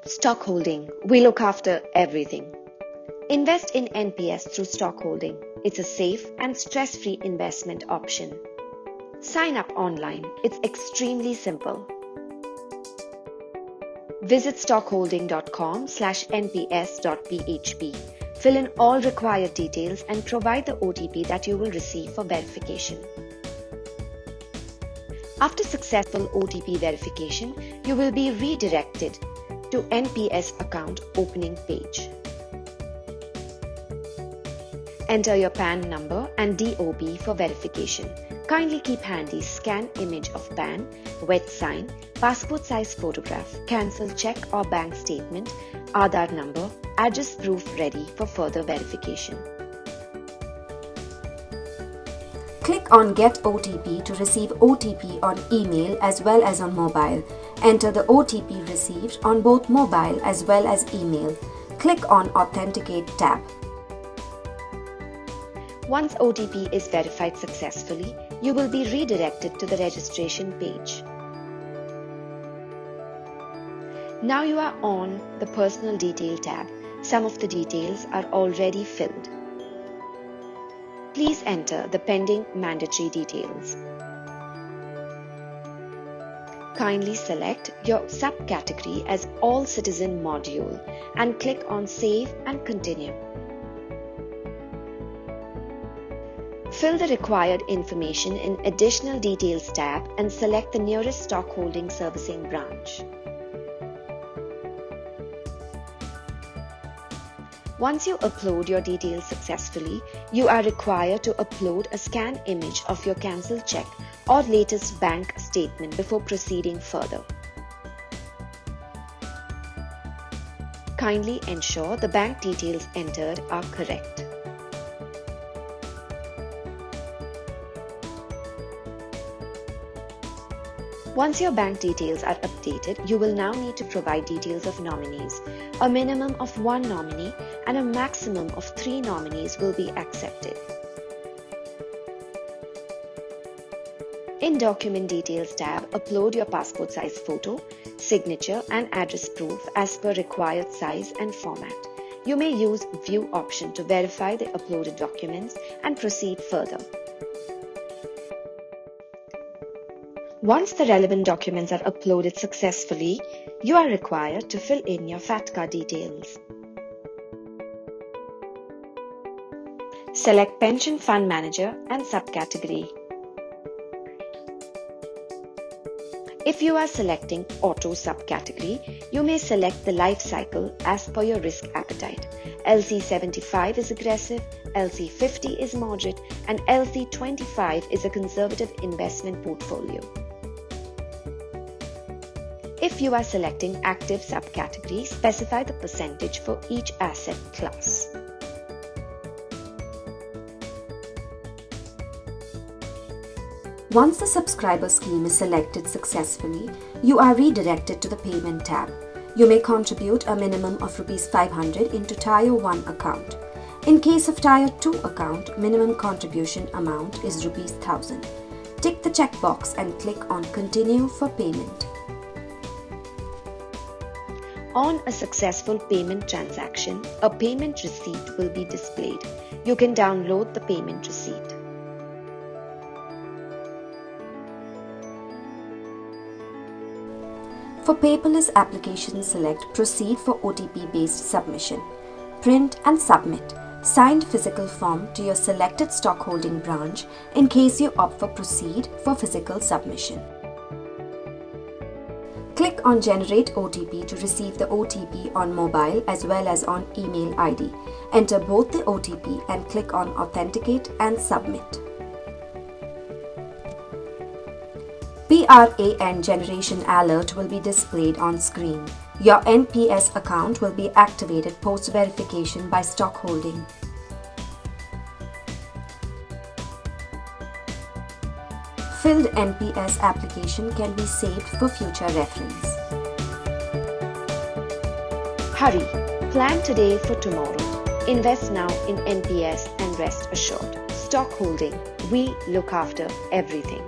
StockHolding. We look after everything. Invest in NPS through StockHolding. It's a safe and stress-free investment option. Sign up online. It's extremely simple. Visit stockholding.com/nps.php. Fill in all required details and provide the OTP that you will receive for verification. After successful OTP verification, you will be redirected to NPS account opening page. Enter your PAN number and DOB for verification. Kindly keep handy scan image of PAN, wet sign, passport size photograph, cancel check or bank statement, Aadhaar number, address proof ready for further verification. Click on Get OTP to receive OTP on email as well as on mobile. Enter the OTP received on both mobile as well as email. Click on Authenticate tab. Once OTP is verified successfully, you will be redirected to the registration page. Now you are on the Personal Detail tab. Some of the details are already filled. Please enter the pending mandatory details. Kindly select your subcategory as All Citizen module and click on Save and Continue. Fill the required information in Additional Details tab and select the nearest StockHolding servicing branch. Once you upload your details successfully, you are required to upload a scanned image of your cancelled check or latest bank statement before proceeding further. Kindly ensure the bank details entered are correct. Once your bank details are updated, you will now need to provide details of nominees. A minimum of 1 nominee and a maximum of 3 nominees will be accepted. In Document Details tab, upload your passport size photo, signature and address proof as per required size and format. You may use View option to verify the uploaded documents and proceed further. Once the relevant documents are uploaded successfully, you are required to fill in your FATCA details. Select Pension Fund Manager and subcategory. If you are selecting Auto subcategory, you may select the life cycle as per your risk appetite. LC75 is aggressive, LC50 is moderate, and LC25 is a conservative investment portfolio. If you are selecting active subcategory, specify the percentage for each asset class. Once the subscriber scheme is selected successfully, you are redirected to the Payment tab. You may contribute a minimum of ₹500 into Tier-1 account. In case of Tier-2 account, minimum contribution amount is ₹1,000. Tick the checkbox and click on Continue for payment. On a successful payment transaction, a payment receipt will be displayed. You can download the payment receipt. For paperless application, select Proceed for OTP-based submission. Print and submit signed physical form to your selected StockHolding branch in case you opt for Proceed for physical submission. Click on Generate OTP to receive the OTP on mobile as well as on email ID. Enter both the OTP and click on Authenticate and Submit. PRAN generation alert will be displayed on screen. Your NPS account will be activated post-verification by StockHolding. Filled NPS application can be saved for future reference. Hurry! Plan today for tomorrow. Invest now in NPS and rest assured. StockHolding. We look after everything.